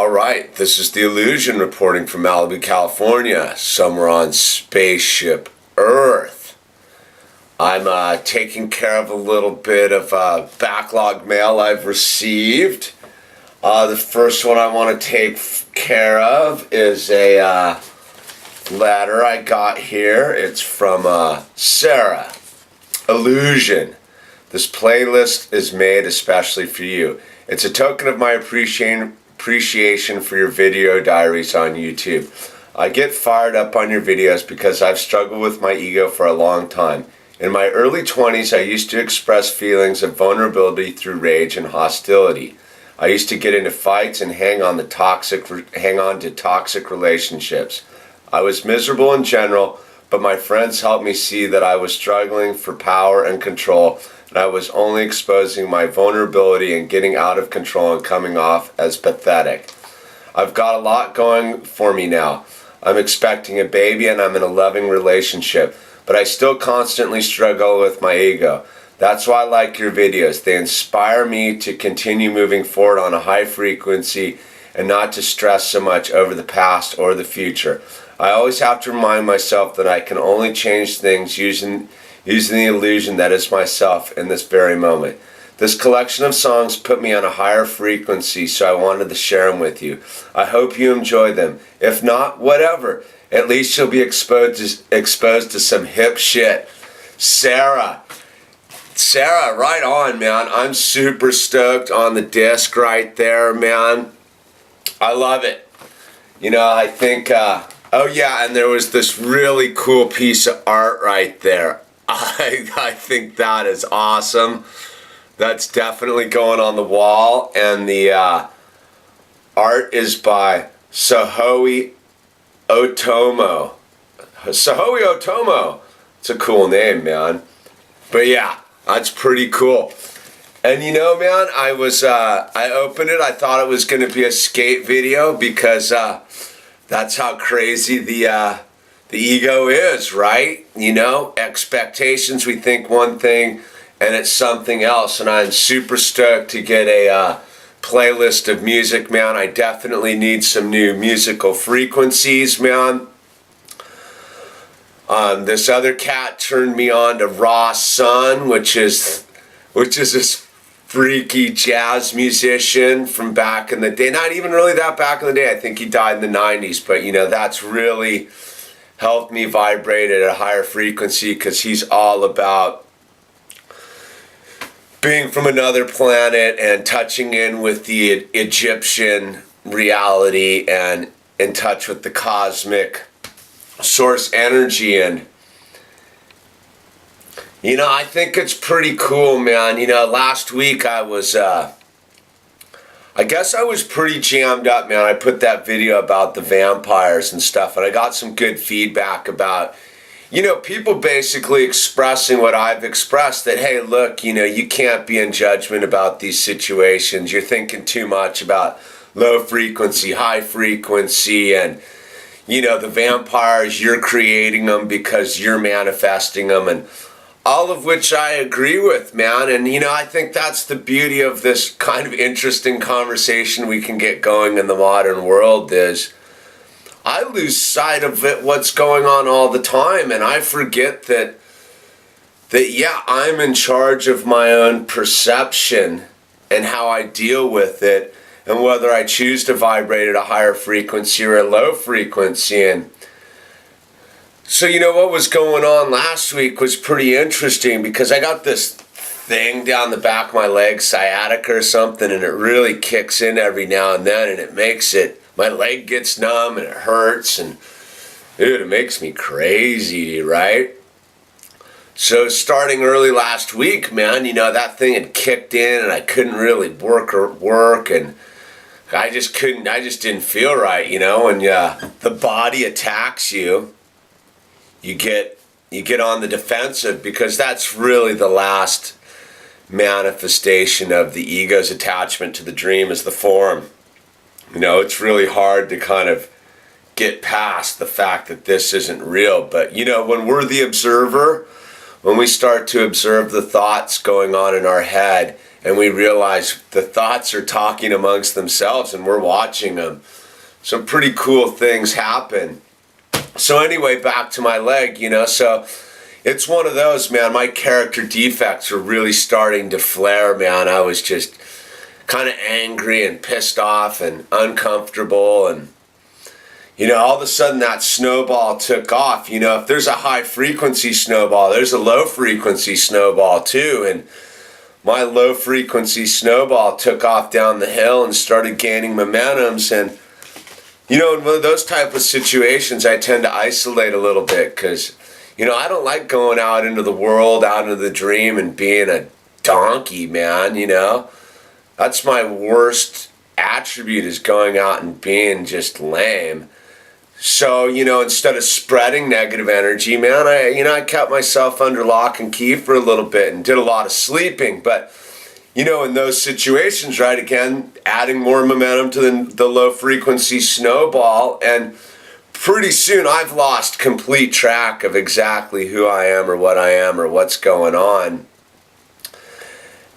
All right, this is the Illusion reporting from Malibu, California, somewhere on spaceship Earth. I'm taking care of a little bit of backlog mail I've received. The first one I want to take care of is a letter I got here. It's from Sarah. Illusion. This playlist is made especially for you. It's a token of my appreciation for your video diaries on YouTube. I get fired up on your videos because I've struggled with my ego for a long time. In my early 20s, I used to express feelings of vulnerability through rage and hostility. I used to get into fights and hang on to toxic relationships. I was miserable in general, but my friends helped me see that I was struggling for power and control, and I was only exposing my vulnerability and getting out of control and coming off as pathetic. I've got a lot going for me now. I'm expecting a baby and I'm in a loving relationship, but I still constantly struggle with my ego. That's why I like your videos. They inspire me to continue moving forward on a high frequency and not to stress so much over the past or the future. I always have to remind myself that I can only change things using the illusion that is myself in this very moment. This collection of songs put me on a higher frequency, so I wanted to share them with you. I hope you enjoy them. If not, whatever. At least you'll be exposed to some hip shit. Sarah, right on, man. I'm super stoked on the disc right there, man. I love it. You know, I think, oh yeah, and there was this really cool piece of art right there. I think that is awesome. That's definitely going on the wall, and the art is by Sohoi Otomo. Sohoi Otomo. It's a cool name, man. But yeah, that's pretty cool. And you know, man, I opened it. I thought it was going to be a skate video because that's how crazy the ego is, right? You know, expectations, we think one thing and it's something else. And I'm super stoked to get a playlist of music, man. I definitely need some new musical frequencies, man. This other cat turned me on to Ross Sun, which is this freaky jazz musician from back in the day. Not even really that back in the day. I think he died in the 90s, but you know, that's really helped me vibrate at a higher frequency because he's all about being from another planet and touching in with the Egyptian reality and in touch with the cosmic source energy. And you know, I think it's pretty cool, man. You know, last week I guess I was pretty jammed up, man. I put that video about the vampires and stuff, and I got some good feedback about, you know, people basically expressing what I've expressed, that, hey, look, you know, you can't be in judgment about these situations. You're thinking too much about low frequency, high frequency, and, you know, the vampires, you're creating them because you're manifesting them, and all of which I agree with, man. And, you know, I think that's the beauty of this kind of interesting conversation we can get going in the modern world is I lose sight of it, what's going on all the time. And I forget that yeah, I'm in charge of my own perception and how I deal with it and whether I choose to vibrate at a higher frequency or a low frequency. And so, you know, what was going on last week was pretty interesting because I got this thing down the back of my leg, sciatica or something, and it really kicks in every now and then, and it makes it, my leg gets numb and it hurts, and dude, it makes me crazy, right? So starting early last week, man, you know, that thing had kicked in and I couldn't really work, and I just didn't feel right, you know, and the body attacks you. You get on the defensive because that's really the last manifestation of the ego's attachment to the dream is the form. You know, it's really hard to kind of get past the fact that this isn't real. But, you know, when we're the observer, when we start to observe the thoughts going on in our head and we realize the thoughts are talking amongst themselves and we're watching them. Some pretty cool things happen. So anyway, back to my leg, so it's one of those, man. My character defects were really starting to flare, man. I was just kind of angry and pissed off and uncomfortable, and all of a sudden that snowball took off. If there's a high frequency snowball, there's a low frequency snowball too, and my low frequency snowball took off down the hill and started gaining momentums. And in one of those type of situations, I tend to isolate a little bit because I don't like going out into the world, out into the dream and being a donkey, man. That's my worst attribute, is going out and being just lame. So, instead of spreading negative energy, man, I kept myself under lock and key for a little bit and did a lot of sleeping. But, in those situations, right, again, adding more momentum to the low frequency snowball, and pretty soon I've lost complete track of exactly who I am or what's going on.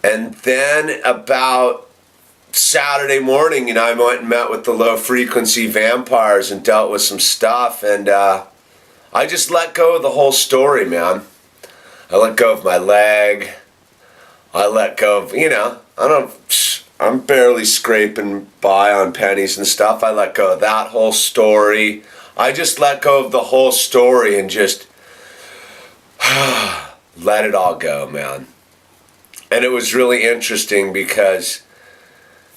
And then about Saturday morning, I went and met with the low frequency vampires and dealt with some stuff, and I just let go of the whole story, man. I let go of my leg. I let go of, I'm barely scraping by on pennies and stuff. I let go of that whole story. I just let go of the whole story and just let it all go, man. And it was really interesting because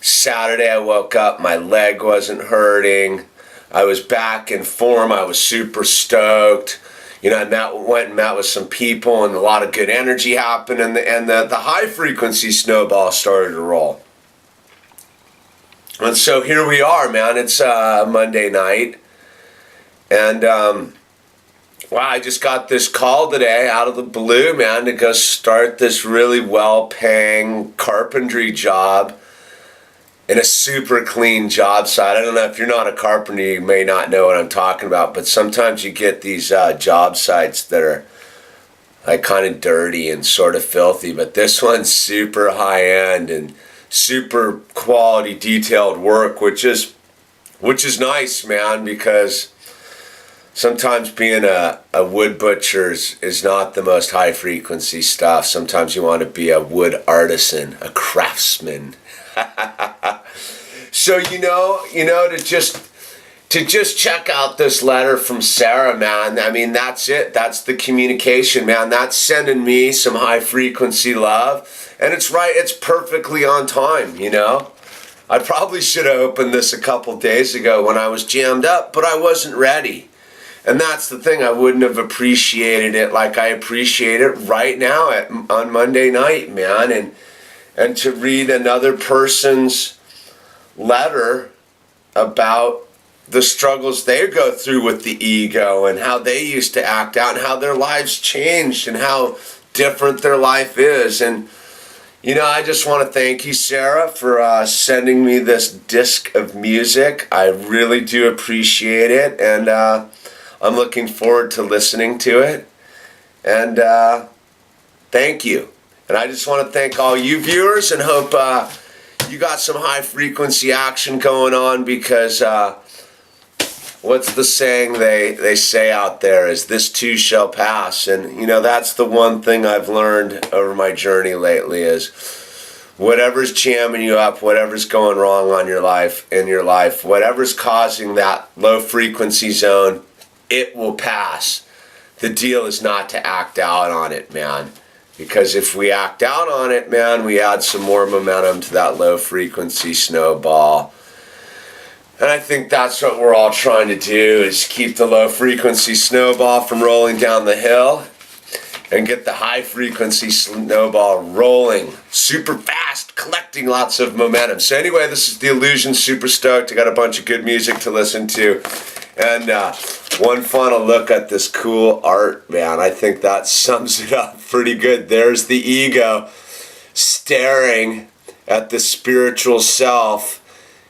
Saturday I woke up, my leg wasn't hurting. I was back in form. I was super stoked. I went and met with some people, and a lot of good energy happened, and the high frequency snowball started to roll. And so here we are, man. It's Monday night, and wow, I just got this call today out of the blue, man, to go start this really well-paying carpentry job in a super clean job site. I don't know, if you're not a carpenter, you may not know what I'm talking about, but sometimes you get these job sites that are like kind of dirty and sort of filthy, but this one's super high-end and super quality detailed work, which is nice, man, because sometimes being a wood butcher is not the most high frequency stuff. Sometimes you want to be a wood artisan, a craftsman. So to just check out this letter from Sarah, man. I mean, that's it. That's the communication, man. That's sending me some high frequency love, and it's right. It's perfectly on time. I probably should have opened this a couple days ago when I was jammed up, but I wasn't ready. And that's the thing. I wouldn't have appreciated it like I appreciate it right now on Monday night, man. And to read another person's letter about the struggles they go through with the ego and how they used to act out and how their lives changed and how different their life is. And, I just want to thank you, Sarah, for sending me this disc of music. I really do appreciate it, and I'm looking forward to listening to it. And thank you. And I just want to thank all you viewers and hope you got some high frequency action going on, because what's the saying they say out there is, this too shall pass. And that's the one thing I've learned over my journey lately, is whatever's jamming you up, whatever's going wrong in your life, whatever's causing that low frequency zone, it will pass. The deal is not to act out on it, man. Because if we act out on it, man, we add some more momentum to that low frequency snowball. And I think that's what we're all trying to do, is keep the low frequency snowball from rolling down the hill and get the high frequency snowball rolling super fast, collecting lots of momentum. So anyway, this is The Illusion. Super stoked. I got a bunch of good music to listen to. And one final look at this cool art, man. I think that sums it up pretty good. There's the ego staring at the spiritual self,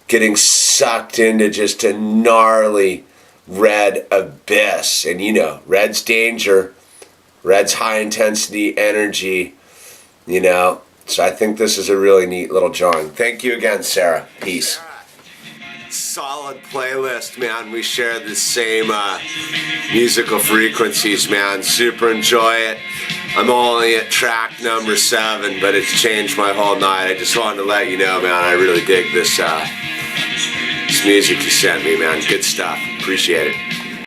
getting sucked into just a gnarly red abyss. And red's danger. Red's high intensity energy. So I think this is a really neat little drawing. Thank you again, Sarah. Peace. Solid playlist, man. We share the same musical frequencies, man. Super enjoy it. I'm only at track number 7, but it's changed my whole night. I just wanted to let you know, man, I really dig this music you sent me, man. Good stuff. Appreciate it.